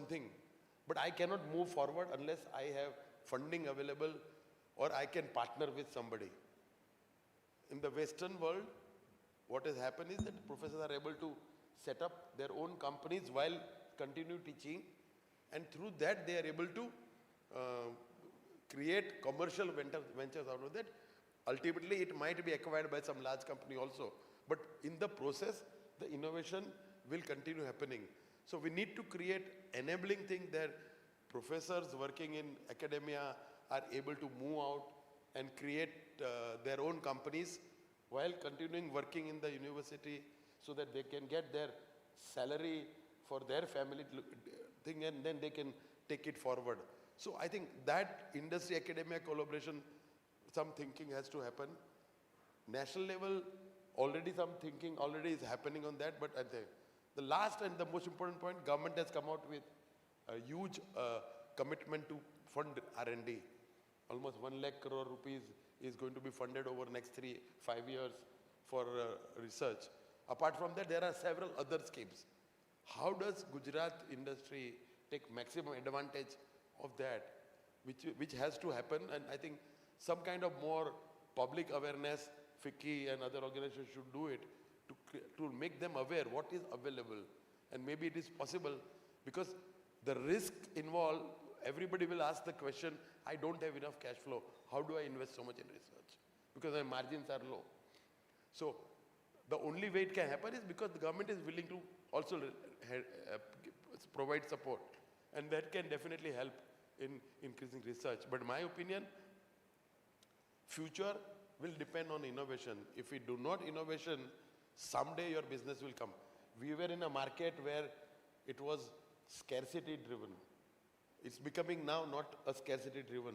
something, but I cannot move forward unless I have funding available or I can partner with somebody. In the Western world, what has happened is that professors are able to set up their own companies while continue teaching, and through that they are able to create commercial ventures out of that. Ultimately, it might be acquired by some large company also, but in the process, the innovation will continue happening. So we need to create enabling things that professors working in academia are able to move out and create their own companies while continuing working in the university, so that they can get their salary for their family thing, and then they can take it forward. So I think that industry academia collaboration, some thinking has to happen. National level, already some thinking already is happening on that, but at the last and the most important point, government has come out with a huge commitment to fund R&D. Almost 1 lakh crore rupees is going to be funded over next 3-5 years for research. Apart from that, there are several other schemes. How does Gujarat industry take maximum advantage of that, which has to happen? And I think some kind of more public awareness, Ficci and other organizations should do it to make them aware what is available. And maybe it is possible, because the risk involved, everybody will ask the question, I don't have enough cash flow. How do I invest so much in research? Because my margins are low. So the only way it can happen is because the government is willing to also provide support. And that can definitely help in increasing research. But in my opinion, future will depend on innovation. If we do not innovation, someday your business will come. We were in a market where it was scarcity driven. It's becoming now not a scarcity driven.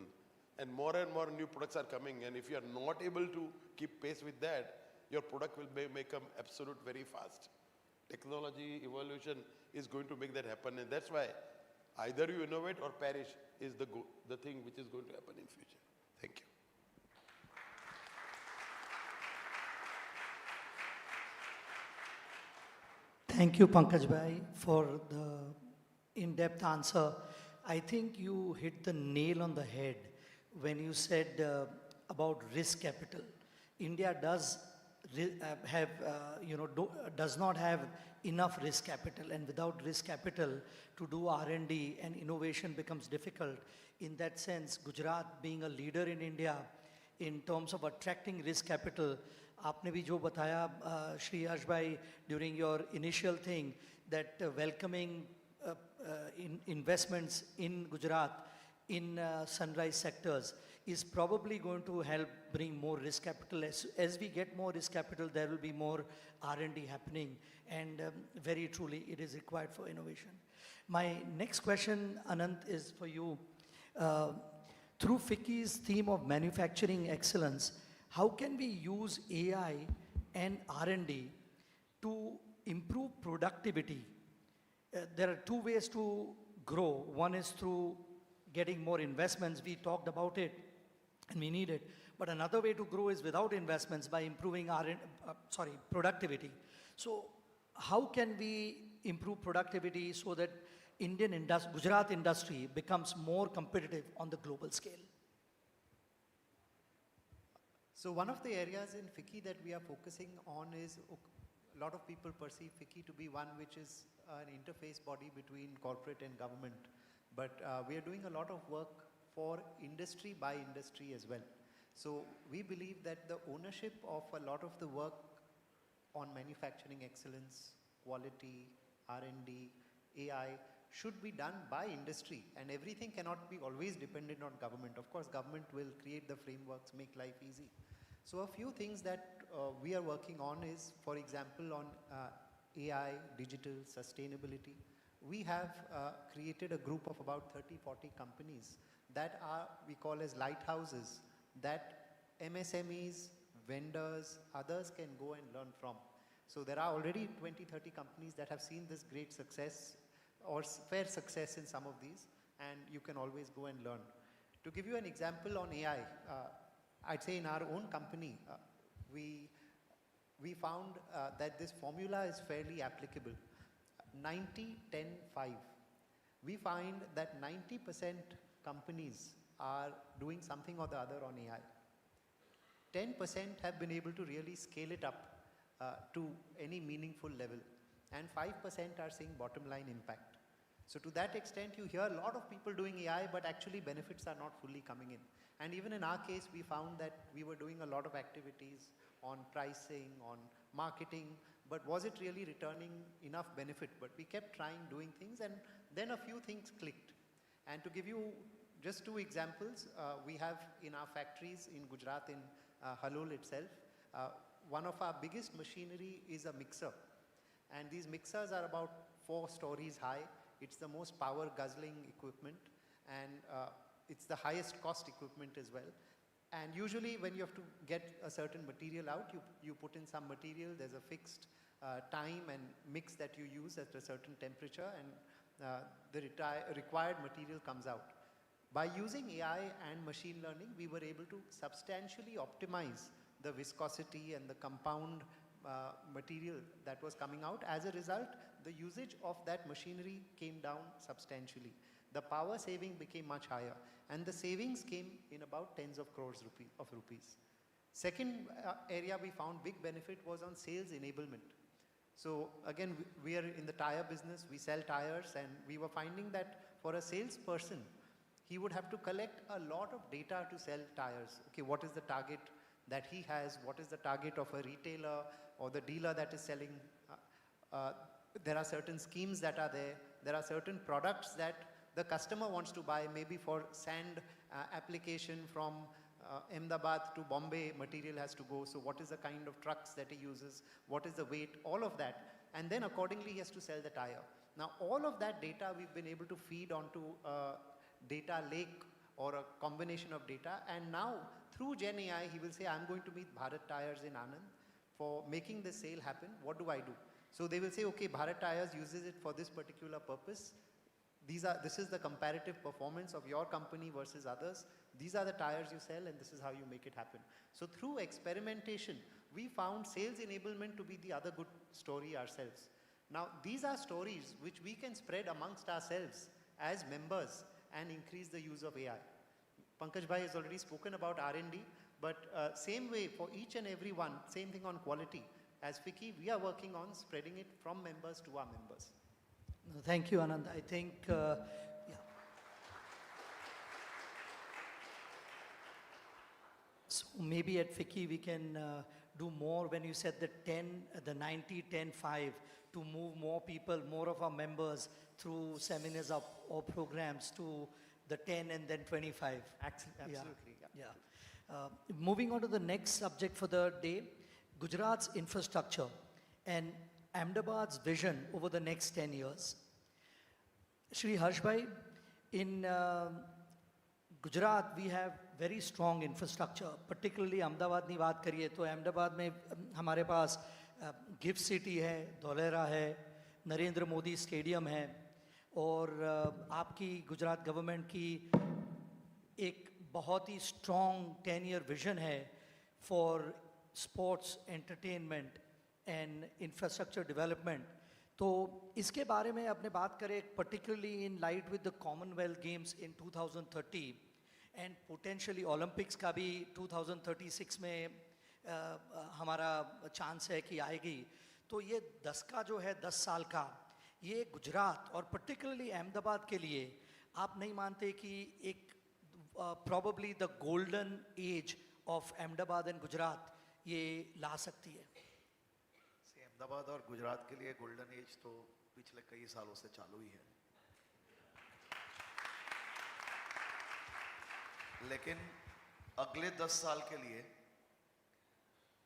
And more new products are coming. And if you are not able to keep pace with that, your product will become obsolete very fast. Technology evolution is going to make that happen. And that's why either you innovate or perish is the thing which is going to happen in future. Thank you. Thank you, Pankaj Bhai, for the in-depth answer. I think you hit the nail on the head when you said about risk capital. India does does not have enough risk capital, and without risk capital to do R&D and innovation becomes difficult. In that sense, Gujarat being a leader in India in terms of attracting risk capital, आपने भी जो बताया श्री हर्ष भाई during your initial thing, that welcoming investments in Gujarat in sunrise sectors is probably going to help bring more risk capital. As we get more risk capital, there will be more R&D happening, and very truly it is required for innovation. My next question, Anant, is for you. Through Ficci's theme of manufacturing excellence, how can we use AI and R&D to improve productivity? There are two ways to grow. One is through getting more investments. We talked about it, and we need it. But another way to grow is without investments, by improving productivity. So how can we improve productivity so that Gujarat industry becomes more competitive on the global scale? So one of the areas in Ficci that we are focusing on is, a lot of people perceive Ficci to be one which is an interface body between corporate and government. But we are doing a lot of work for industry by industry as well. So we believe that the ownership of a lot of the work on manufacturing excellence, quality, R&D, AI should be done by industry, and everything cannot be always dependent on government. Of course, government will create the frameworks, make life easy. So a few things that we are working on is, for example, on AI, digital, sustainability. We have created a group of about 30-40 companies that we call as lighthouses, that MSMEs, vendors, others can go and learn from. So there are already 20-30 companies that have seen this great success or fair success in some of these, and you can always go and learn. To give you an example on AI, I'd say in our own company, we found that this formula is fairly applicable. 90-10-5. we find that 90% companies are doing something or the other on AI. 10% have been able to really scale it up to any meaningful level, and 5% are seeing bottom line impact. So to that extent, you hear a lot of people doing AI, but actually benefits are not fully coming in. And even in our case, we found that we were doing a lot of activities on pricing, on marketing, but was it really returning enough benefit? But we kept trying doing things, and then a few things clicked. And to give you just two examples, we have in our factories in Gujarat, in Halol itself, one of our biggest machinery is a mixer. And these mixers are about 4 stories high. It's the most power guzzling equipment, and it's the highest cost equipment as well. And usually when you have to get a certain material out, you put in some material, there's a fixed time and mix that you use at a certain temperature, and the required material comes out. By using AI and machine learning, we were able to substantially optimize the viscosity and the compound material that was coming out. As a result, the usage of that machinery came down substantially. The power saving became much higher, and the savings came in about tens of crores of rupees. Second area we found big benefit was on sales enablement. So again, we are in the tire business, we sell tires, and we were finding that for a salesperson, he would have to collect a lot of data to sell tires. Okay, what is the target that he has? What is the target of a retailer or the dealer that is selling? There are certain schemes that are there. There are certain products that the customer wants to buy, maybe for sand application from Ahmedabad to Bombay, material has to go. So what is the kind of trucks that he uses? What is the weight? All of that. And then accordingly, he has to sell the tire. Now, all of that data we've been able to feed onto a data lake or a combination of data. And now, through Gen AI, he will say, I'm going to meet Bharat Tires in Anand for making this sale happen. What do I do? So they will say, okay, Bharat Tires uses it for this particular purpose. This is the comparative performance of your company versus others. These are the tires you sell, and this is how you make it happen. So through experimentation, we found sales enablement to be the other good story ourselves. Now, these are stories which we can spread amongst ourselves as members and increase the use of AI. Pankaj Bhai has already spoken about R&D, but same way for each and every one, same thing on quality. As Ficci, we are working on spreading it from members to our members. Thank you, Anand. I think, yeah. So maybe at Ficci we can do more when you said the 90, 10, 5, to move more people, more of our members through seminars or programs to the 10 and then 25. Absolutely. Yeah. Moving on to the next subject for the day, Gujarat's infrastructure and Ahmedabad's vision over the next 10 years. Shri Harshbhai, in Gujarat we have very strong infrastructure, particularly Ahmedabad ni baat kariye to Ahmedabad mein hamare paas Gift City hai, Dholera hai, Narendra Modi Stadium hai, और आपकी Gujarat government की एक बहुत ही strong 10-year vision है for sports entertainment and infrastructure development. तो इसके बारे में अपने बात करें, particularly in light with the Commonwealth games in 2030 and potentially Olympics का भी 2036 में हमारा चांस है कि आएगी. तो ये 10 का जो है 10 साल का, ये गुजरात और पर्टिकुलरली अहमदाबाद के लिए आप नहीं मानते कि एक probably the golden age of Ahmedabad and Gujarat ये ला सकती है? अहमदाबाद और गुजरात के लिए गोल्डन एज तो पिछले कई सालों से चालू ही है, लेकिन अगले 10 साल के लिए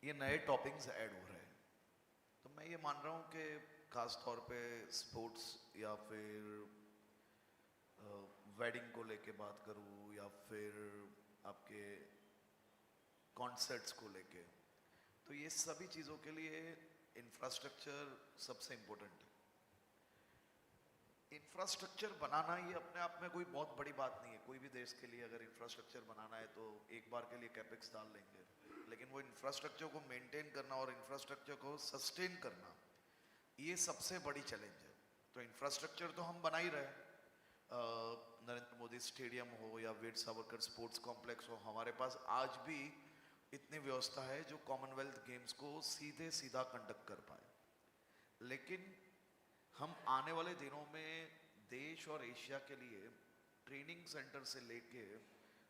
ये नए टॉपिक्स ऐड हो रहे हैं. तो मैं ये मान रहा हूँ कि खास तौर पे स्पोर्ट्स या फिर वेडिंग को लेके बात करूँ या फिर आपके कॉन्सर्ट्स को लेके, तो ये सभी चीज़ों के लिए इंफ्रास्ट्रक्चर सबसे इम्पोर्टेंट है. इंफ्रास्ट्रक्चर बनाना ये अपने आप में कोई बहुत बड़ी बात नहीं है. कोई भी देश के लिए अगर इंफ्रास्ट्रक्चर बनाना है तो एक बार के लिए कैपेक्स डाल लेंगे, लेकिन वो इंफ्रास्ट्रक्चर को मेंटेन करना और इंफ्रास्ट्रक्चर को सस्टेन करना, ये सबसे बड़ी चैलेंज है. तो इंफ्रास्ट्रक्चर तो हम बना ही रहे हैं, मोदी स्टेडियम हो या वीर सावरकर स्पोर्ट्स कॉम्प्लेक्स हो, हमारे पास आज भी इतनी व्यवस्था है जो कॉमनवेल्थ गेम्स को सीधे सीधा कंडक्ट कर पाए। लेकिन हम आने वाले दिनों में देश और एशिया के लिए ट्रेनिंग सेंटर से लेके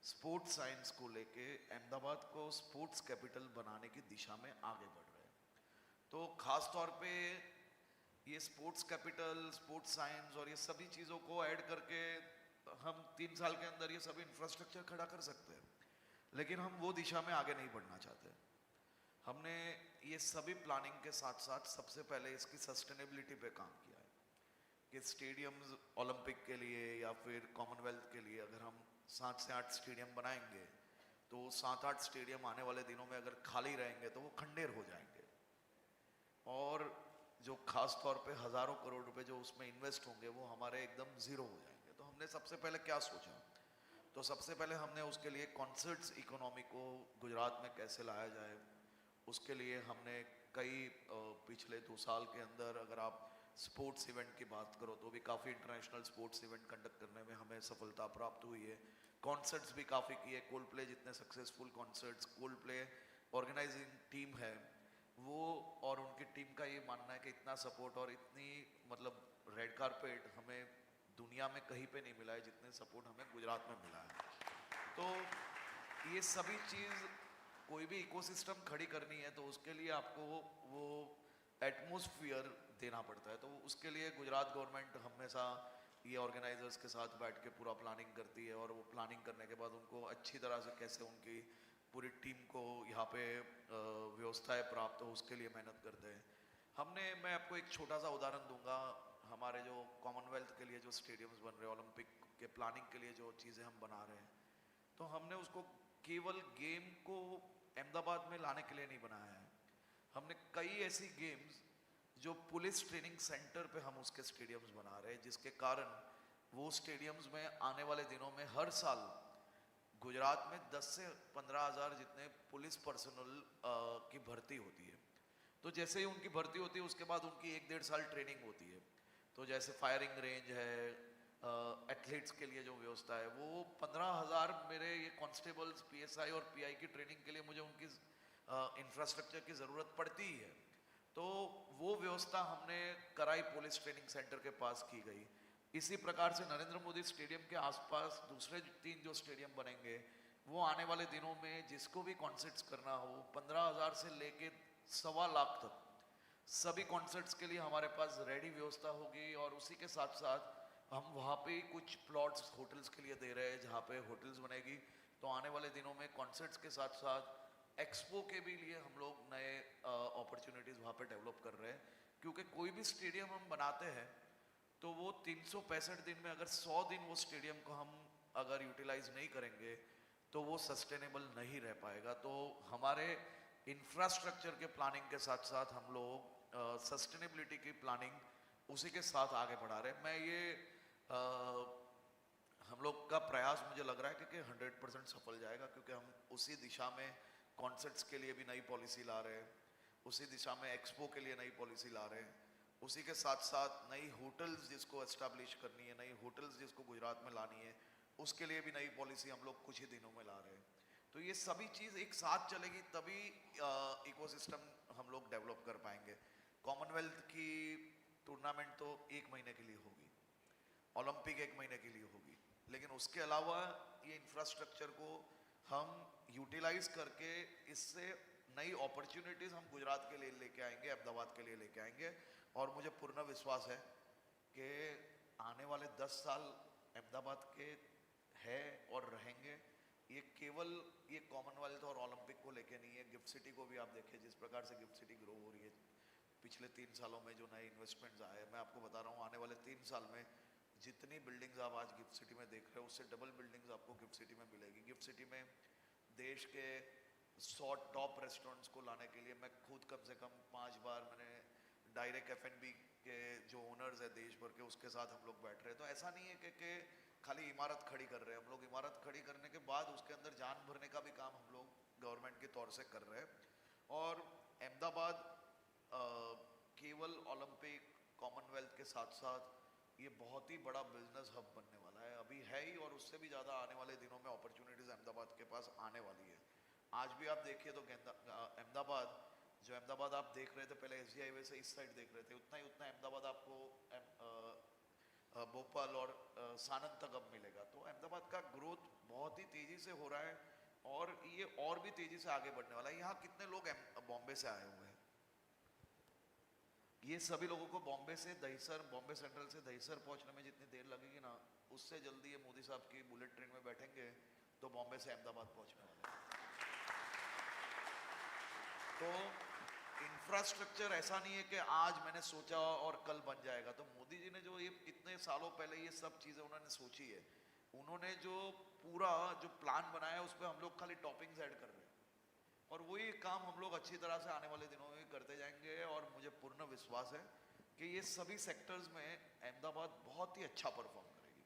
स्पोर्ट्स साइंस को लेके अहमदाबाद को स्पोर्ट्स कैपिटल बनाने की दिशा में आगे बढ़ रहे हैं। तो खास तौर पे ये स्पोर्ट्स कैपिटल, स्पोर्ट्स साइंस और ये सभी चीज़ों को ऐड करके हम 3 साल के अंदर ये सभी इंफ्रास्ट्रक्चर खड़ा कर सकते हैं, लेकिन हम वो दिशा में आगे नहीं बढ़ना चाहते। हमने ये सभी प्लानिंग के साथ साथ सबसे पहले इसकी सस्टेनेबिलिटी पे काम किया है कि स्टेडियम्स ओलंपिक के लिए या फिर कॉमनवेल्थ के लिए अगर हम 7 से 8 स्टेडियम बनाएंगे तो 7-8 स्टेडियम आने वाले दिनों में अगर खाली रहेंगे तो वो खंडेर हो जाएंगे, और जो खास तौर पे हज़ारों करोड़ रुपए जो उसमें इन्वेस्ट होंगे वो हमारे एकदम ज़ीरो हो जाएंगे। तो हमने सबसे पहले क्या सोचा, तो सबसे पहले हमने उसके लिए कॉन्सर्ट्स इकोनॉमी को गुजरात में कैसे लाया जाए, उसके लिए हमने कई पिछले 2 साल के अंदर अगर आप स्पोर्ट्स इवेंट की बात करो तो भी काफ़ी इंटरनेशनल स्पोर्ट्स इवेंट कंडक्ट करने में हमें सफलता प्राप्त हुई है। कॉन्सर्ट्स भी काफ़ी किए, कोल्ड प्ले जितने successful concerts, Coldplay organizing team है वो और उनकी टीम का ये मानना है कि इतना सपोर्ट और इतनी मतलब रेड कारपेट हमें दुनिया में कहीं पे नहीं मिला है जितने सपोर्ट हमें गुजरात में मिला है। तो ये सभी चीज़ कोई भी इकोसिस्टम खड़ी करनी है तो उसके लिए आपको वो एटमॉस्फेयर देना पड़ता है। तो उसके लिए गुजरात गवर्नमेंट हमेशा ये ऑर्गेनाइजर्स के साथ बैठ के पूरा प्लानिंग करती है, और वो प्लानिंग करने के बाद उनको अच्छी तरह से कैसे उनकी पूरी टीम को यहाँ पे व्यवस्थाएं प्राप्त हो उसके लिए मेहनत करते हैं। मैं आपको एक छोटा सा उदाहरण दूंगा। हमारे जो कॉमनवेल्थ के लिए जो स्टेडियम्स बन रहे हैं, ओलंपिक के प्लानिंग के लिए जो चीज़ें हम बना रहे हैं, तो हमने उसको केवल गेम को अहमदाबाद में लाने के लिए नहीं बनाया है। हमने कई ऐसी गेम्स जो पुलिस ट्रेनिंग सेंटर पे हम उसके स्टेडियम्स बना रहे हैं, जिसके कारण वो स्टेडियम्स में आने वाले दिनों में हर साल गुजरात में 10 से 15 हज़ार जितने पुलिस पर्सनल की भर्ती होती है। तो जैसे ही उनकी भर्ती होती है उसके बाद उनकी 1-1.5 साल ट्रेनिंग होती है। तो जैसे फायरिंग रेंज है, एथलीट्स के लिए जो व्यवस्था है, वो 15,000 मेरे ये कांस्टेबल्स, पीएसआई और पीआई की ट्रेनिंग के लिए मुझे उनकी इंफ्रास्ट्रक्चर की ज़रूरत पड़ती ही है। तो वो व्यवस्था हमने कराई पुलिस ट्रेनिंग सेंटर के पास की गई। इसी प्रकार से नरेंद्र मोदी स्टेडियम के आसपास दूसरे 3 जो स्टेडियम बनेंगे वो आने वाले दिनों में जिसको भी कॉन्सर्ट्स करना हो 15,000 से लेके 1.25 लाख तक सभी कॉन्सर्ट्स के लिए हमारे पास रेडी व्यवस्था होगी। और उसी के साथ साथ हम वहाँ पे कुछ प्लॉट्स होटल्स के लिए दे रहे हैं जहाँ पे होटल्स बनेगी। तो आने वाले दिनों में कॉन्सर्ट्स के साथ साथ एक्सपो के भी लिए हम लोग नए अपॉर्चुनिटीज़ वहाँ पे डेवलप कर रहे हैं, क्योंकि कोई भी स्टेडियम हम बनाते हैं तो वो 365 दिन में अगर 100 दिन वो स्टेडियम को हम अगर यूटिलाइज नहीं करेंगे तो वो सस्टेनेबल नहीं रह पाएगा। तो हमारे इंफ्रास्ट्रक्चर के प्लानिंग के साथ साथ हम लोग सस्टेनेबिलिटी की प्लानिंग उसी के साथ आगे बढ़ा रहे हैं। मैं ये हम लोग का प्रयास मुझे लग रहा है कि 100% सफल जाएगा, क्योंकि हम उसी दिशा में कॉन्सर्ट्स के लिए भी नई पॉलिसी ला रहे हैं, उसी दिशा में एक्सपो के लिए नई पॉलिसी ला रहे हैं, उसी के साथ साथ नई होटल्स जिसको एस्टैब्लिश करनी है, नई होटल्स जिसको गुजरात में लानी है, उसके लिए भी नई पॉलिसी हम लोग कुछ ही दिनों में ला रहे हैं। तो ये सभी चीज़ एक साथ चलेगी तभी इकोसिस्टम हम लोग डेवलप कर पाएंगे। कॉमनवेल्थ की टूर्नामेंट तो 1 महीने के लिए होगी, ओलंपिक 1 महीने के लिए होगी, लेकिन उसके अलावा ये इंफ्रास्ट्रक्चर को हम यूटिलाइज करके इससे नई अपॉर्चुनिटीज़ हम गुजरात के लिए लेके आएंगे, अहमदाबाद के लिए लेके आएंगे। और मुझे पूर्ण विश्वास है कि आने वाले 10 साल अहमदाबाद के है और रहेंगे। ये केवल ये कॉमनवेल्थ और ओलंपिक को लेके नहीं है, गिफ्ट सिटी को भी आप देखिए जिस प्रकार से गिफ्ट सिटी ग्रो हो रही है पिछले 3 सालों में, जो नए इन्वेस्टमेंट्स आए हैं। मैं आपको बता रहा हूँ आने वाले 3 साल में जितनी बिल्डिंग्स आप आज गिफ्ट सिटी में देख रहे हो उससे डबल बिल्डिंग्स आपको गिफ्ट सिटी में मिलेगी। गिफ्ट सिटी में देश के 100 टॉप रेस्टोरेंट्स को लाने के लिए मैं खुद कम से कम 5 बार मैंने डायरेक्ट F&B के जो ओनर्स है देश भर के उसके साथ हम लोग बैठ रहे हैं। तो ऐसा नहीं है कि खाली इमारत खड़ी कर रहे हैं, हम लोग इमारत खड़ी करने के बाद उसके अंदर जान भरने का भी काम हम लोग गवर्नमेंट के तौर से कर रहे हैं। और अहमदाबाद केवल ओलंपिक कॉमनवेल्थ के साथ साथ ये बहुत ही बड़ा बिजनेस हब बनने वाला है। अभी अभी है ही, और उससे भी ज़्यादा आने वाले दिनों में अपॉर्चुनिटीज़ अहमदाबाद के पास आने वाली है। आज भी आप देखिए तो अहमदाबाद, जो अहमदाबाद आप देख रहे थे पहले एसजी हाईवे से इस साइड देख रहे थे, उतना अहमदाबाद आपको भोपाल और सानंद तक अब मिलेगा। तो अहमदाबाद का ग्रोथ बहुत ही तेज़ी से हो रहा है और ये और भी तेज़ी से आगे बढ़ने वाला है। यहाँ कितने लोग बॉम्बे से आए हुए हैं, ये सभी लोगों को बॉम्बे से दहीसर, बॉम्बे सेंट्रल से दहीसर पहुंचने में जितनी देर लगेगी ना, उससे जल्दी ये मोदी साहब की बुलेट ट्रेन में बैठेंगे तो बॉम्बे से अहमदाबाद पहुंचने वाले हैं। तो इंफ्रास्ट्रक्चर ऐसा नहीं है कि आज मैंने सोचा और कल बन जाएगा। तो मोदी जी ने जो ये इतने सालों पहले ये सब चीज़ें उन्होंने सोची है, उन्होंने जो पूरा जो प्लान बनाया है उस पर हम लोग खाली टॉपिंग्स ऐड कर रहे हैं, और वही काम हम लोग अच्छी तरह से आने वाले दिनों में भी करते जाएंगे। और मुझे पूर्ण विश्वास है कि ये सभी सेक्टर्स में अहमदाबाद बहुत ही अच्छा परफॉर्म करेगी,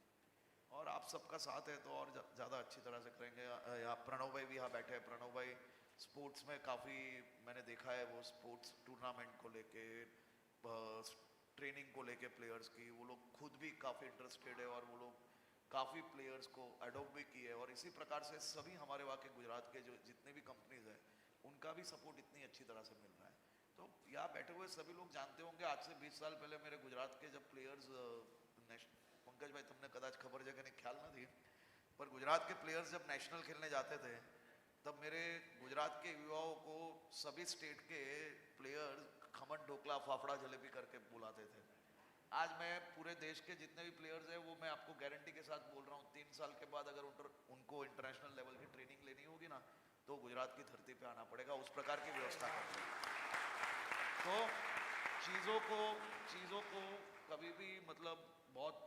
और आप सबका साथ है तो और ज़्यादा अच्छी तरह से करेंगे। यहाँ प्रणव भाई भी यहाँ बैठे हैं। प्रणव भाई स्पोर्ट्स में काफ़ी मैंने देखा है, वो स्पोर्ट्स टूर्नामेंट को लेके, ट्रेनिंग को लेके प्लेयर्स की, वो लोग खुद भी काफ़ी इंटरेस्टेड है और वो लोग काफ़ी प्लेयर्स को अडोप्ट भी किए। और इसी प्रकार से सभी हमारे वहाँ के गुजरात के जो जितने भी कंपनीज हैं उनका भी सपोर्ट इतनी अच्छी तरह से मिल रहा है। तो यहाँ बैठे हुए सभी लोग जानते होंगे, आज से 20 साल पहले मेरे गुजरात के जब प्लेयर्स, पंकज भाई तुमने कदाच खबर जगह नहीं, ख्याल ना थी, पर गुजरात के प्लेयर्स जब नेशनल खेलने जाते थे तब मेरे गुजरात के युवाओं को सभी स्टेट के प्लेयर्स खमन ढोकला फाफड़ा जलेबी करके बुलाते थे। आज मैं पूरे देश के जितने भी प्लेयर्स हैं वो मैं आपको गारंटी के साथ बोल रहा हूँ, 3 साल के बाद अगर उनको इंटरनेशनल लेवल की ट्रेनिंग लेनी होगी ना तो गुजरात की धरती पे आना पड़ेगा, उस प्रकार की व्यवस्था करते हैं। तो चीज़ों को कभी भी मतलब बहुत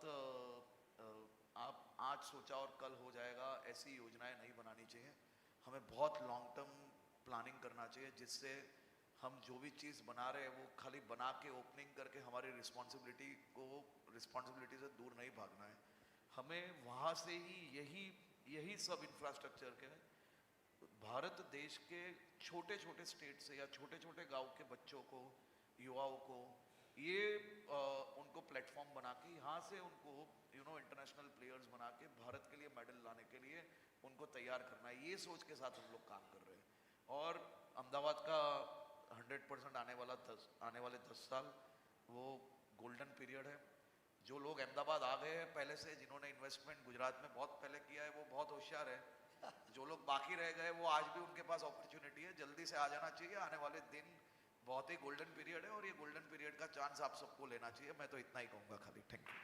आप आज सोचा और कल हो जाएगा ऐसी योजनाएं नहीं बनानी चाहिए। हमें बहुत लॉन्ग टर्म प्लानिंग करना चाहिए, जिससे हम जो भी चीज़ बना रहे हैं वो खाली बना के ओपनिंग करके हमारी रिस्पॉन्सिबिलिटी से दूर नहीं भागना है। हमें वहाँ से ही यही सब इंफ्रास्ट्रक्चर के भारत देश के छोटे छोटे स्टेट से या छोटे छोटे गांव के बच्चों को, युवाओं को ये उनको प्लेटफॉर्म बना के यहाँ से उनको इंटरनेशनल प्लेयर्स बना के भारत के लिए मेडल लाने के लिए उनको तैयार करना है, ये सोच के साथ हम लोग काम कर रहे हैं। और अहमदाबाद का 100% आने वाले 10 साल वो गोल्डन पीरियड है। जो लोग अहमदाबाद आ गए हैं पहले से, जिन्होंने इन्वेस्टमेंट गुजरात में बहुत पहले किया है, वो बहुत होशियार है। जो लोग बाकी रह गए वो आज भी उनके पास अपॉर्चुनिटी है, जल्दी से आ जाना चाहिए। आने वाले दिन बहुत ही गोल्डन पीरियड है और ये गोल्डन पीरियड का चांस आप सबको लेना चाहिए। मैं तो इतना ही कहूँगा खाली। Thank you.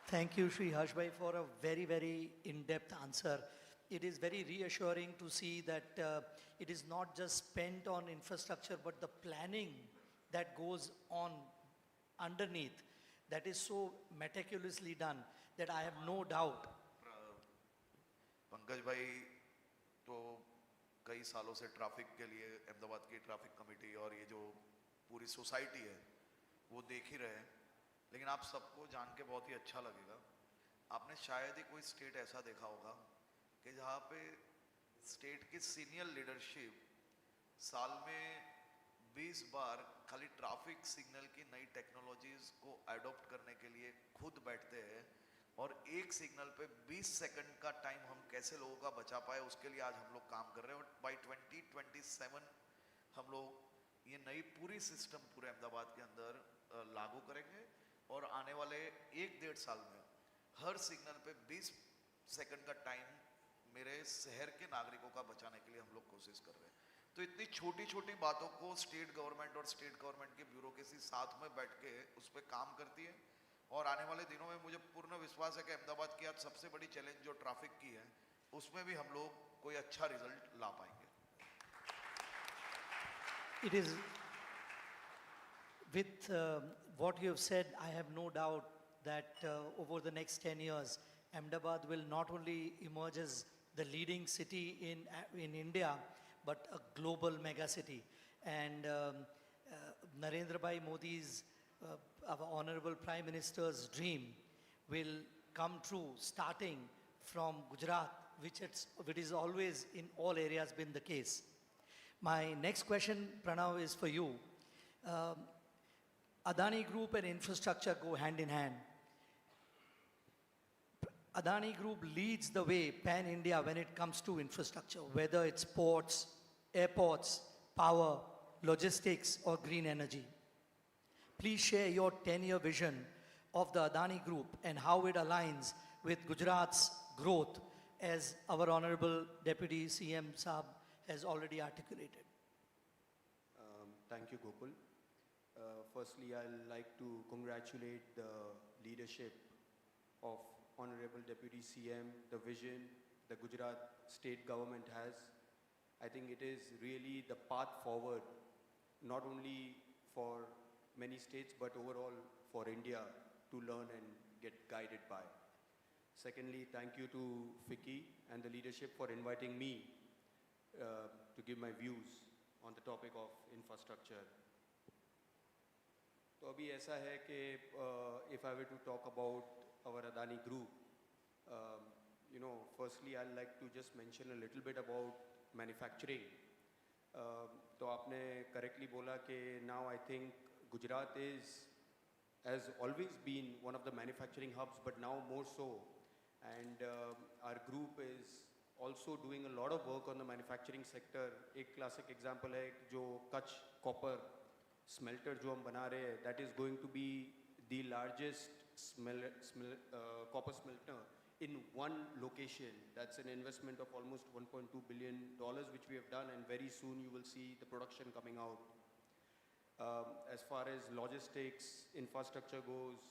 Thank you, Shri Harsh Bhai, for a very, very in-depth answer. It is very reassuring to see that it is not just spent on infrastructure, but the planning that goes on underneath, that is so meticulously done that I have no doubt. Pankaj भाई तो कई सालों से traffic के लिए अहमदाबाद की traffic committee और ये जो पूरी सोसाइटी है वो देख ही रहे हैं, लेकिन आप सबको जान के बहुत ही अच्छा लगेगा। आपने शायद ही कोई स्टेट ऐसा देखा होगा कि जहाँ पे स्टेट की सीनियर लीडरशिप साल में 20 बार खाली ट्रैफिक सिग्नल की नई टेक्नोलॉजीज को अडॉप्ट करने के लिए खुद बैठते हैं, और एक सिग्नल पे 20 सेकंड का टाइम हम कैसे लोगों का बचा पाए उसके लिए आज हम लोग काम कर रहे हैं। और बाई 2027 हम लोग ये नई पूरी सिस्टम पूरे अहमदाबाद के अंदर लागू करेंगे, और आने वाले 1-1.5 साल में हर सिग्नल पे 20 सेकंड का टाइम मेरे शहर के नागरिकों का बचाने के लिए हम लोग कोशिश कर रहे हैं। तो इतनी छोटी छोटी बातों को स्टेट गवर्नमेंट और स्टेट गवर्नमेंट की ब्यूरोक्रेसी साथ में बैठ के उस पर काम करती है, और आने वाले दिनों में मुझे पूर्ण विश्वास है कि अहमदाबाद की आज सबसे बड़ी चैलेंज जो ट्रैफिक की है उसमें भी हम लोग कोई अच्छा रिजल्ट ला पाएंगे। It is with what you have said, I have no doubt that over the next 10 years, Ahmedabad will not only emerge as the leading city in India, but a global mega city. And Narendra Bhai Modi's, our Honorable Prime Minister's dream will come true, starting from Gujarat, which is always in all areas been the case. My next question, Pranav, is for you. Adani Group and infrastructure go hand in hand. Adani Group leads the way pan-India when it comes to infrastructure, whether it's ports, airports, power, logistics, or green energy. Please share your 10-year vision of the Adani Group and how it aligns with Gujarat's growth, as our Honorable Deputy CM Saab has already articulated. Thank you, Gokul. Firstly, I'd like to congratulate the leadership of Honorable Deputy CM, the vision the Gujarat state government has. I think it is really the path forward, not only for many states, but overall for India to learn and get guided by. Secondly, thank you to Ficci and the leadership for inviting me to give my views on the topic of infrastructure. तो अभी ऐसा है कि if I were to talk about our Adani Group, firstly I'd like to just mention a little bit about manufacturing. तो आपने correctly बोला कि now I think Gujarat has always been one of the manufacturing hubs, but now more so. And our group is also doing a lot of work on the manufacturing sector. एक classic example है जो Kutch copper smelter जो हम बना रहे हैं, that is going to be the largest copper smelter in one location. That's an investment of almost $1.2 billion which we have done, and very soon you will see the production coming out. As far as logistics, infrastructure goes,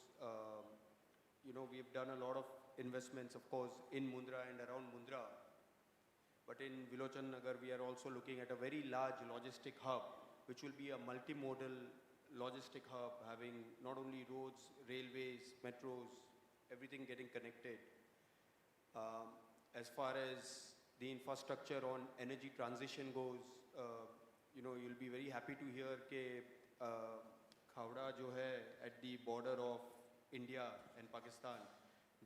we've done a lot of investments, of course, in Mundra and around Mundra. But in Vilochan Nagar, we are also looking at a very large logistic hub, which will be a multimodal logistic hub, having not only roads, railways, metros, everything getting connected. As far as the infrastructure on energy transition goes, you'll be very happy to hear that Khavda jo hai at the border of India and Pakistan,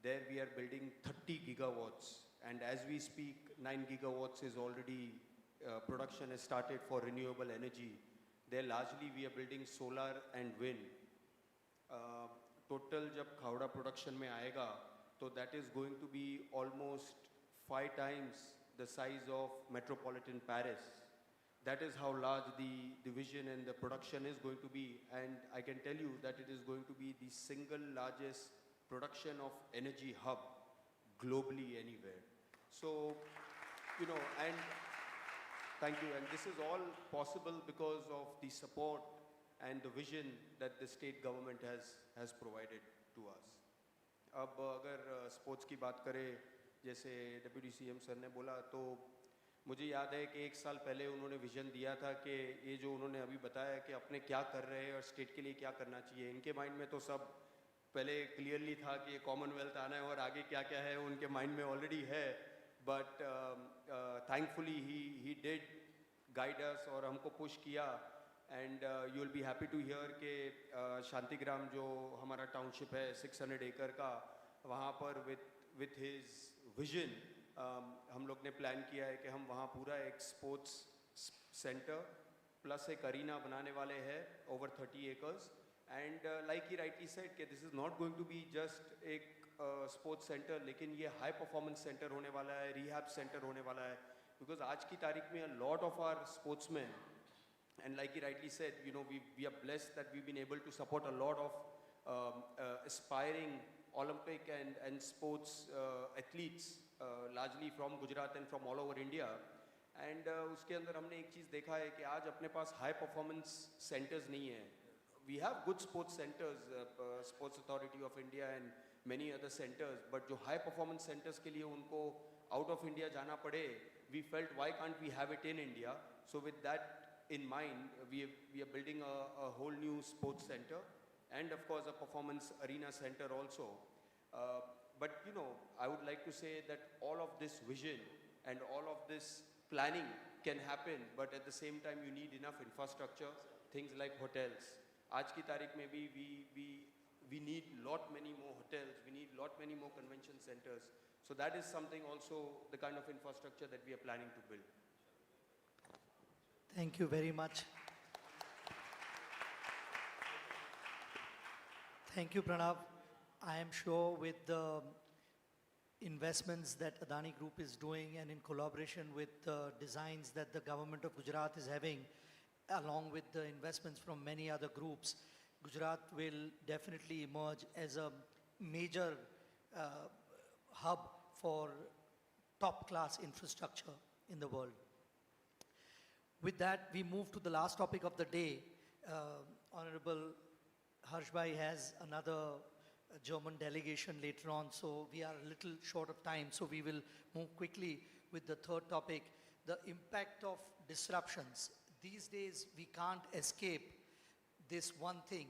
there we are building 30 gigawatts, and as we speak 9 gigawatts is already production has started for renewable energy. There largely we are building solar and wind. Total jab Khavda production mein aayega, so that is going to be almost 5 times the size of metropolitan Paris. That is how large the division and the production is going to be, and I can tell you that it is going to be the single largest production of energy hub globally anywhere. So, and thank you, and this is all possible because of the support and the vision that the state government has provided to us. अब अगर sports की बात करें, जैसे deputy CM sir ने बोला, तो मुझे याद है कि 1 साल पहले उन्होंने विजन दिया था कि ये जो उन्होंने अभी बताया कि अपने क्या कर रहे हैं और स्टेट के लिए क्या करना चाहिए, इनके माइंड में तो सब पहले क्लियरली था कि कॉमनवेल्थ आना है और आगे क्या क्या है उनके माइंड में ऑलरेडी है, but thankfully he did guide us और हमको पुश किया. And you will be happy to hear कि शांतिग्राम जो हमारा टाउनशिप है 600 एकड़ का, वहाँ पर विथ हिज विजन हम लोग ने प्लान किया है कि हम वहाँ पूरा एक स्पोर्ट्स सेंटर प्लस एक अरीना बनाने वाले हैं over 30 acres. And like he rightly said कि this is not going to be just एक स्पोर्ट्स सेंटर, लेकिन ये हाई परफॉर्मेंस सेंटर होने वाला है, रिहैब सेंटर होने वाला है. बिकॉज आज की तारीख में a lot of our sportsman, and like he rightly said, we are blessed that we've been able to support a lot of aspiring Olympic and sports athletes, largely from Gujarat and from all over India. And उसके अंदर हमने एक चीज़ देखा है कि आज अपने पास high performance centers नहीं है. We have good sports centers, Sports Authority of India and many other centers, but जो high performance centers के लिए उनको out of India जाना पड़े, we felt why can't we have it in India? So with that in mind, we are building a whole new sports center and of course a performance arena center also. But I would like to say that all of this vision and all of this planning can happen, but at the same time you need enough infrastructure, things like hotels. Aaj ki tarikh mein bhi we need lot many more hotels, we need lot many more convention centers. So that is something also the kind of infrastructure that we are planning to build. Thank you very much. Thank you, Pranav. I am sure with the investments that Adani Group is doing and in collaboration with the designs that the government of Gujarat is having, along with the investments from many other groups, Gujarat will definitely emerge as a major hub for top-class infrastructure in the world. With that, we move to the last topic of the day. Honorable Harshbhai has another German delegation later on, so we are a little short of time, so we will move quickly with the third topic, the impact of disruptions. These days, we can't escape this one thing,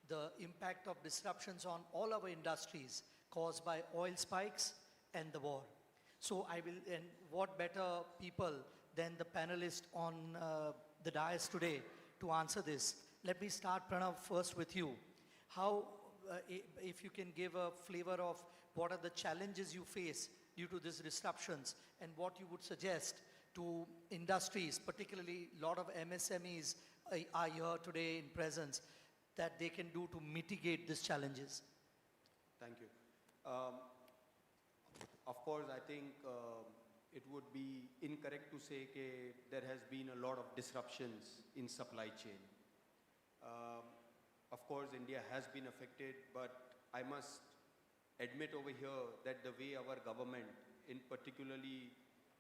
the impact of disruptions on all our industries caused by oil spikes and the war. So and what better people than the panelists on the dais today to answer this. Let me start, Pranav, first with you. How, if you can give a flavor of what are the challenges you face due to these disruptions and what you would suggest to industries, particularly a lot of MSMEs are here today in presence, that they can do to mitigate these challenges. Thank you. Of course, I think it would be incorrect to say that there has been a lot of disruptions in supply chain. Of course, India has been affected, but I must admit over here that the way our government, in particularly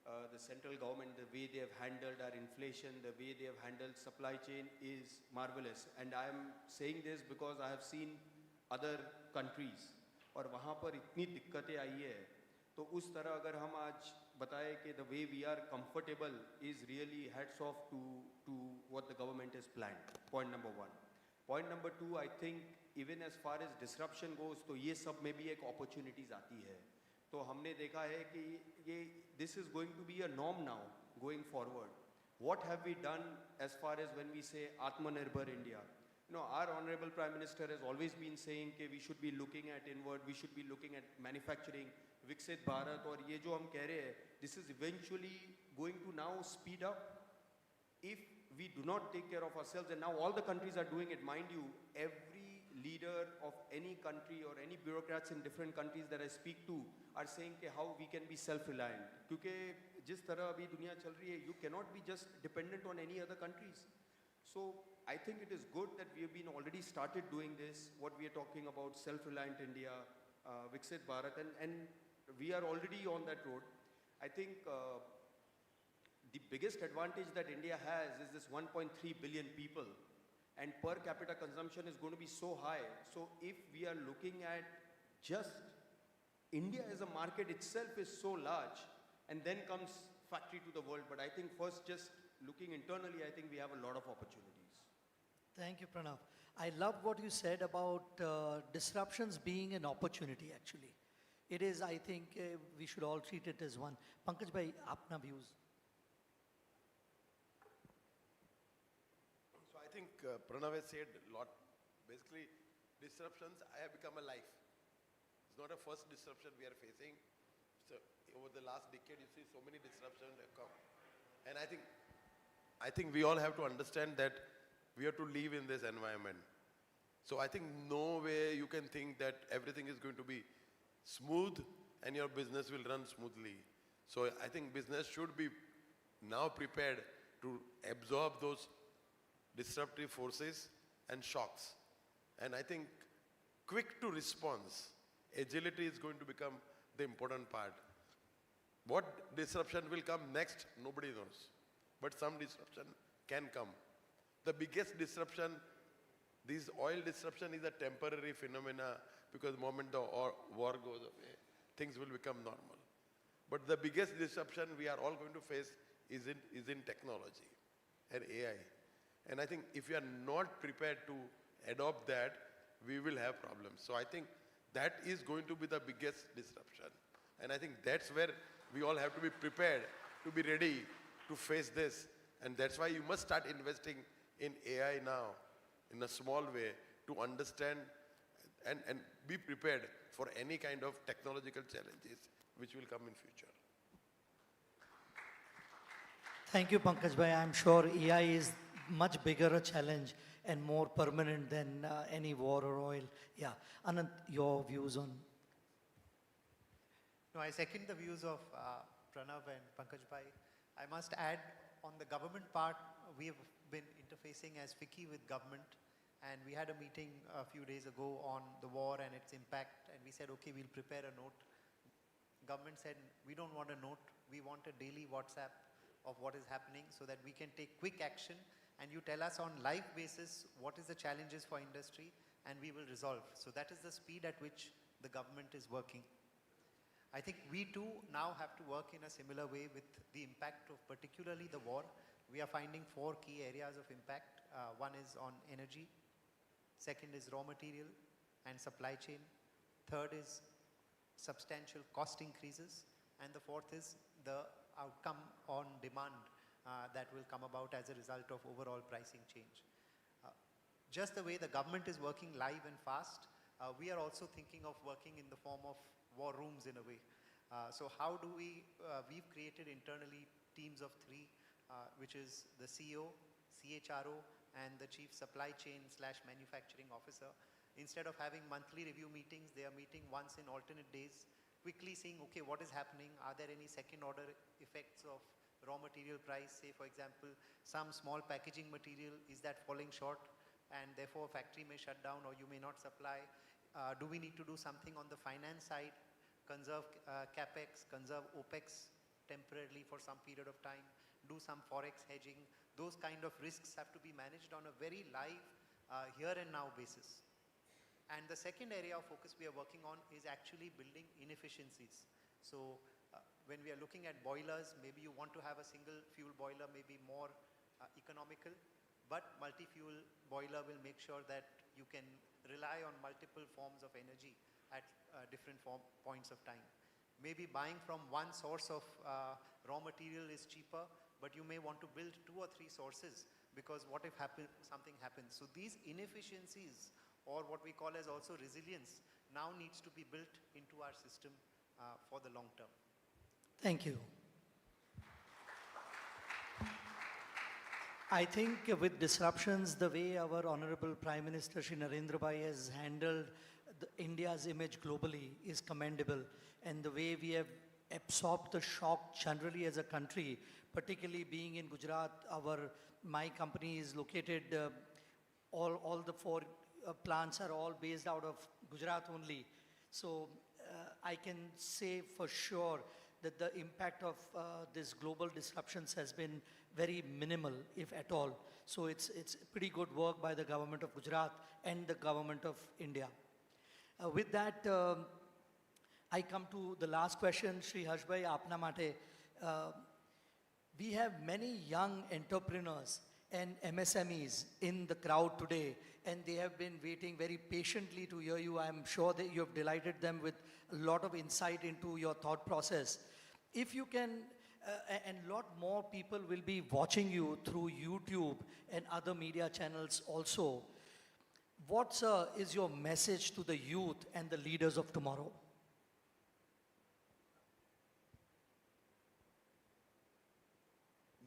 the central government, the way they have handled our inflation, the way they have handled supply chain is marvelous. And I am saying this because I have seen other countries और वहाँ पर इतनी दिक्कतें आई है तो उस तरह अगर हम आज बताएं कि the way we are comfortable is really hats off to what the government has planned. Point number one. Point number two, I think even as far as disruption goes, तो ये सब में भी एक opportunities आती है. तो हमने देखा है कि ये this is going to be a norm now going forward. What have we done as far as when we say Atmanirbhar India? You know, our Honorable Prime Minister has always been saying that we should be looking at inward, we should be looking at manufacturing, Viksit Bharat, और ये जो हम कह रहे हैं, this is eventually going to now speed up if we do not take care of ourselves. And now all the countries are doing it. Mind you, every leader of any country or any bureaucrats in different countries that I speak to are saying कि how we can be self-reliant. क्योंकि जिस तरह अभी दुनिया चल रही है, you cannot be just dependent on any other countries. So I think it is good that we have been already started doing this, what we are talking about, self-reliant India, Viksit Bharat, and we are already on that road. I think the biggest advantage that India has is this 1.3 billion people, and per capita consumption is going to be so high. So if we are looking at just India as a market itself is so large, and then comes factory to the world. But I think first just looking internally, I think we have a lot of opportunities. Thank you, Pranav. I love what you said about disruptions being an opportunity, actually. It is, I think, we should all treat it as one. Pankaj bhai, apna views. So I think Pranav has said a lot. Basically, disruptions have become a life. It's not a first disruption we are facing. So over the last decade, you see so many disruptions have come. And I think we all have to understand that we have to live in this environment. So I think no way you can think that everything is going to be smooth and your business will run smoothly. So I think business should be now prepared to absorb those disruptive forces and shocks. And I think quick to response, agility is going to become the important part. What disruption will come next, nobody knows. But some disruption can come. The biggest disruption, this oil disruption is a temporary phenomena because the moment the war goes away, things will become normal. But the biggest disruption we are all going to face is in technology and AI. And I think if we are not prepared to adopt that, we will have problems. So I think that is going to be the biggest disruption. And I think that's where we all have to be prepared, to be ready to face this. And that's why you must start investing in AI now, in a small way, to understand and be prepared for any kind of technological challenges which will come in future. Thank you, Pankaj bhai. I'm sure AI is much bigger a challenge and more permanent than any war or oil. Yeah. Anant, your views on? No, I second the views of Pranav and Pankaj Bhai. I must add, on the government part, we have been interfacing as Ficci with government, and we had a meeting a few days ago on the war and its impact, and we said, okay, we'll prepare a note. Government said, we don't want a note, we want a daily WhatsApp of what is happening so that we can take quick action, and you tell us on live basis what is the challenges for industry, and we will resolve. So that is the speed at which the government is working. I think we too now have to work in a similar way with the impact of particularly the war. We are finding 4 key areas of impact. One is on energy, second is raw material and supply chain, third is substantial cost increases, and the fourth is the outcome on demand that will come about as a result of overall pricing change. Just the way the government is working live and fast, we are also thinking of working in the form of war rooms in a way. So how do we've created internally teams of 3, which is the CEO, CHRO, and the Chief Supply Chain / Manufacturing Officer. Instead of having monthly review meetings, they are meeting once in alternate days, quickly seeing, okay, what is happening? Are there any second order effects of raw material price? Say, for example, some small packaging material, is that falling short? And therefore, factory may shut down or you may not supply. Do we need to do something on the finance side, conserve capex, conserve opex temporarily for some period of time, do some forex hedging? Those kind of risks have to be managed on a very live, here and now basis. And the second area of focus we are working on is actually building inefficiencies. So when we are looking at boilers, maybe you want to have a single fuel boiler, maybe more economical, but multi-fuel boiler will make sure that you can rely on multiple forms of energy at different points of time. Maybe buying from one source of raw material is cheaper, but you may want to build 2 or 3 sources because what if something happens? So these inefficiencies, or what we call as also resilience, now needs to be built into our system for the long term. Thank you. I think with disruptions, the way our Honorable Prime Minister Shri Narendra Bhai has handled India's image globally is commendable. And the way we have absorbed the shock generally as a country, particularly being in Gujarat, my company is located, all the 4 plants are all based out of Gujarat only. So I can say for sure that the impact of this global disruptions has been very minimal, if at all. So it's pretty good work by the government of Gujarat and the government of India. With that, I come to the last question, Shri Harshbhai, apna mate. We have many young entrepreneurs and MSMEs in the crowd today, and they have been waiting very patiently to hear you. I'm sure that you have delighted them with a lot of insight into your thought process. If you can, and a lot more people will be watching you through YouTube and other media channels also. What, is your message to the youth and the leaders of tomorrow?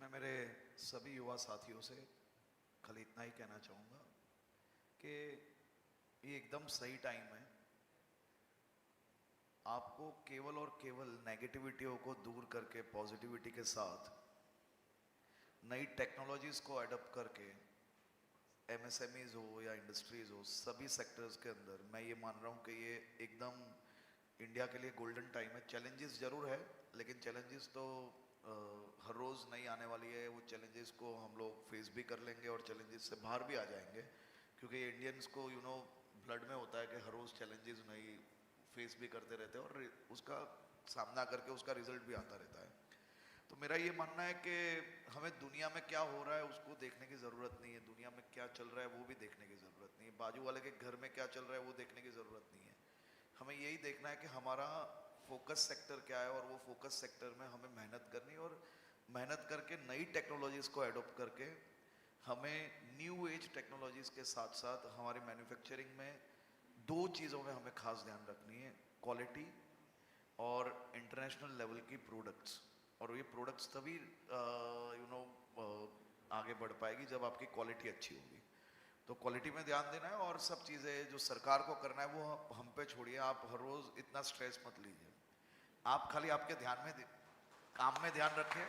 मैं मेरे सभी युवा साथियों से खाली इतना ही कहना चाहूँगा कि ये एकदम सही टाइम है आपको केवल और केवल नेगेटिविटियों को दूर करके पॉजिटिविटी के साथ नई टेक्नोलॉजीज को अडॉप्ट करके एमएसएमईज हो या इंडस्ट्रीज हो सभी सेक्टर्स के अंदर मैं ये मान रहा हूँ कि ये एकदम इंडिया के लिए गोल्डन टाइम है चैलेंजेस जरूर है लेकिन चैलेंजेस तो हर रोज़ नहीं आने वाली है वो चैलेंजेस को हम लोग फेस भी कर लेंगे और चैलेंजेस से बाहर भी आ जाएंगे क्योंकि इंडियंस को ब्लड में होता है कि हर रोज़ चैलेंजेस नहीं फेस भी करते रहते हैं और उसका सामना करके उसका रिजल्ट भी आता रहता है तो मेरा ये मानना है कि हमें दुनिया में क्या हो रहा है उसको देखने की ज़रूरत नहीं है दुनिया में क्या चल रहा है वो भी देखने की ज़रूरत नहीं है बाजू वाले के घर में क्या चल रहा है वो देखने की ज़रूरत नहीं है हमें यही देखना है कि हमारा फोकस सेक्टर क्या है और वो फोकस सेक्टर में हमें मेहनत करनी और मेहनत करके नई टेक्नोलॉजीज़ को एडॉप्ट करके हमें न्यू एज टेक्नोलॉजीज़ के साथ साथ हमारी मैन्युफैक्चरिंग में 2 चीज़ों में हमें खास ध्यान रखनी है क्वालिटी और इंटरनेशनल लेवल की प्रोडक्ट्स और ये प्रोडक्ट्स तभी आगे बढ़ पाएगी जब आपकी क्वालिटी अच्छी होगी तो क्वालिटी में ध्यान देना है और सब चीज़ें जो सरकार को करना है वो हम पे छोड़िए। आप हर रोज़ इतना स्ट्रेस मत लीजिए, आप खाली आपके ध्यान में काम में ध्यान रखें।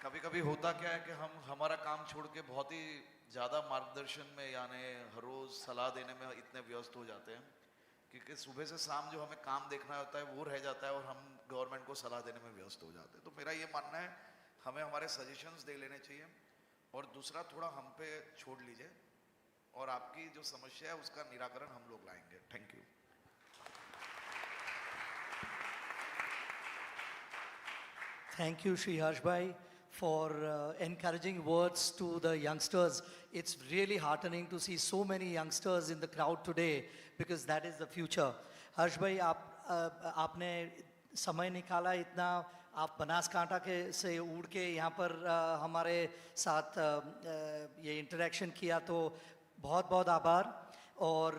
कभी कभी होता क्या है कि हम हमारा काम छोड़ के बहुत ही ज़्यादा मार्गदर्शन में यानी हर रोज़ सलाह देने में इतने व्यस्त हो जाते हैं क्योंकि सुबह से शाम जो हमें काम देखना होता है वो रह जाता है और हम गवर्नमेंट को सलाह देने में व्यस्त हो जाते हैं। तो मेरा ये मानना है हमें हमारे सजेशंस दे लेने चाहिए और दूसरा थोड़ा हम पे छोड़ लीजिए और आपकी जो समस्या है उसका निराकरण हम लोग लाएंगे। Thank you. Thank you, Shri Harsh Bhai, for encouraging words to the youngsters. It's really heartening to see so many youngsters in the crowd today because that is the future. Harsh Bhai, आपने समय निकाला इतना, आप बनासकांठा के से उड़ के यहाँ पर हमारे साथ ये इंटरेक्शन किया, तो बहुत बहुत आभार और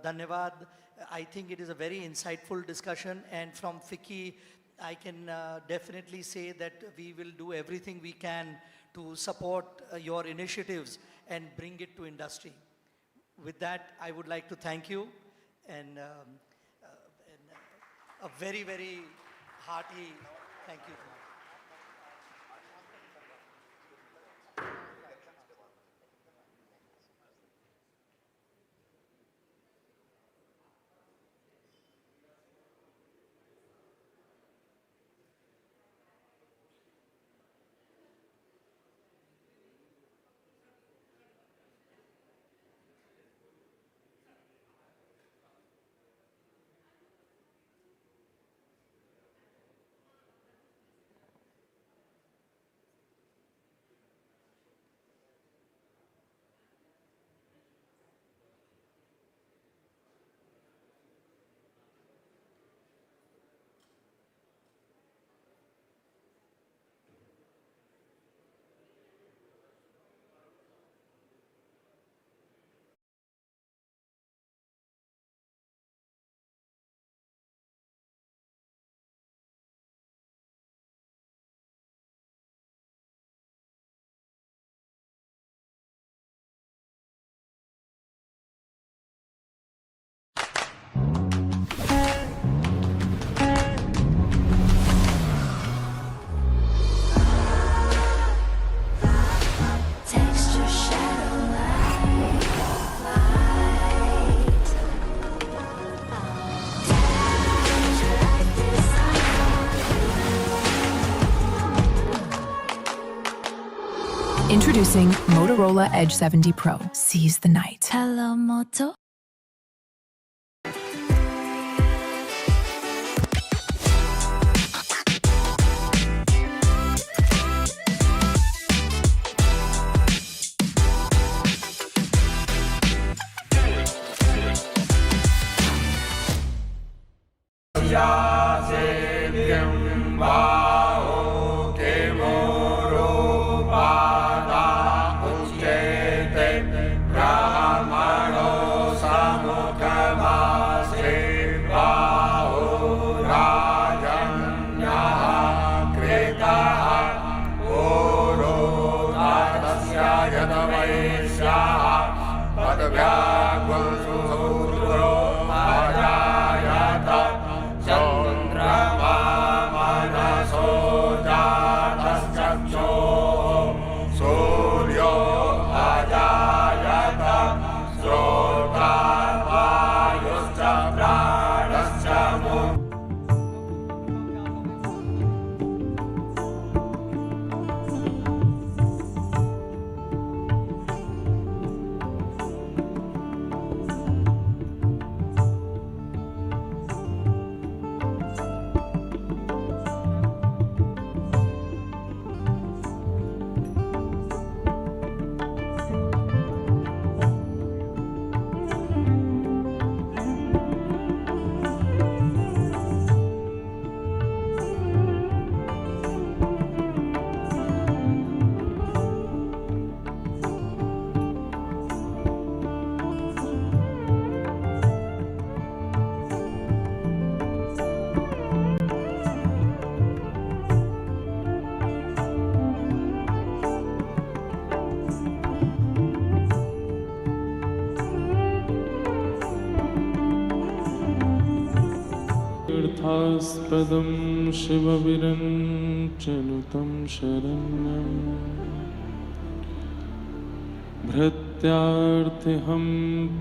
धन्यवाद. I think it is a very insightful discussion, and from Ficci, I can definitely say that we will do everything we can to support your initiatives and bring it to industry. With that, I would like to thank you and a very, very hearty thank you. Introducing Motorola Edge 70 Pro. Seize the night. Hello, Moto. Shah तीर्थास्पदं शिवविरञ्चनुतं शरण्यम् भृत्यार्थिहं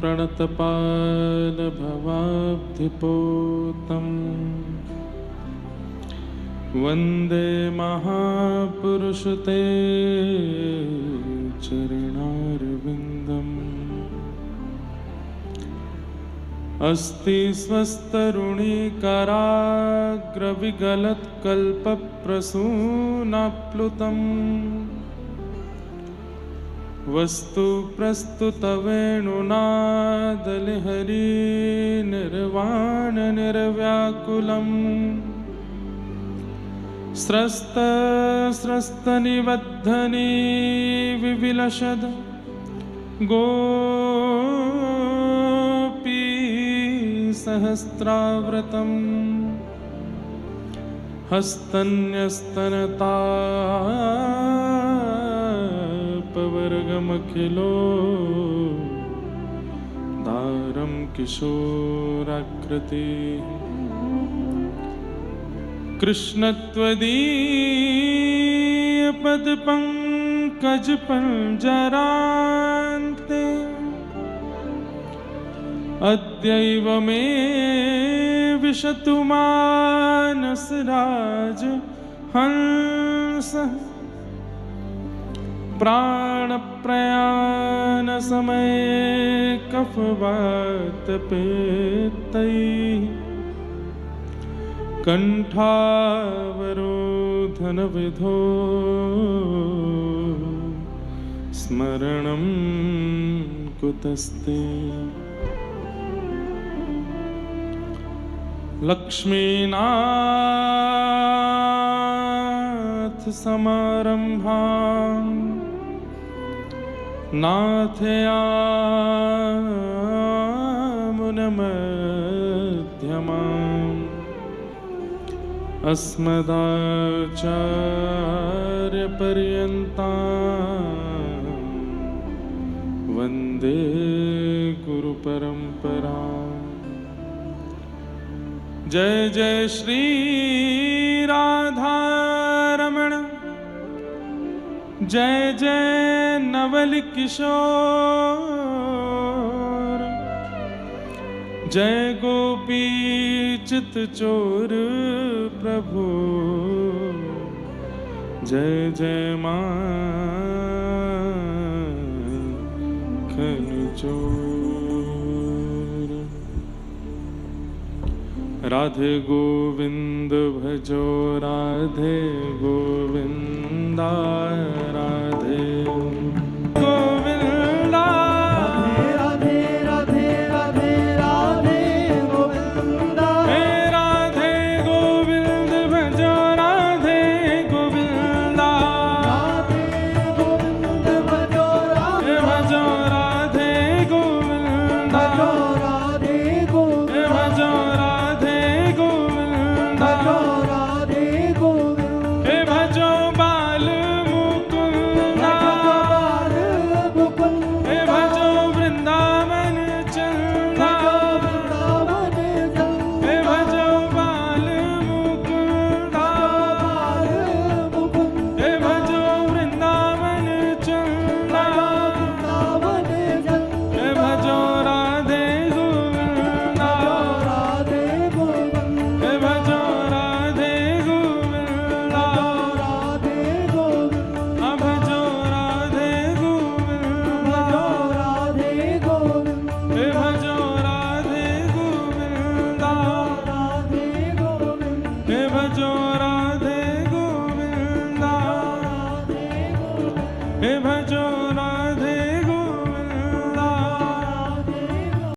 प्रणतपालभवाब्धिपोतम् वन्दे महापुरुषते चरणारविन्दम् अस्ति स्वस्तरुणीकराग्रविगलत्कल्पप्रसूनाप्लुतम् वस्तु प्रस्तुतवेणुनादलिहरी निर्वाणनिर्व्याकुलम् स्रस्तनिबद्धनी विविलशद गोपी सहस्राव्रतम् हस्तन्यस्तनतापवर्गमखिलो दारं किशोराकृतिः कृष्णत्वदीयपदपङ्कजपञ्जरान्ते अद्यैव मे विशतु मानसराजहंसः प्राणप्रयाणसमये कफवातपेत्तैः कण्ठावरोधनविधो स्मरणं कुतस्ते लक्ष्मीनाथसमारम्भां नाथयामुनमध्यमाम् अस्मदाचार्यपर्यन्तां वन्दे गुरुपरम्पराम् जय जय श्री राधारमण जय जय नवल किशोर जय गोपी चित चोर प्रभु जय जय माखन चोर राधे गोविंद भजो राधे गोविंदा राधे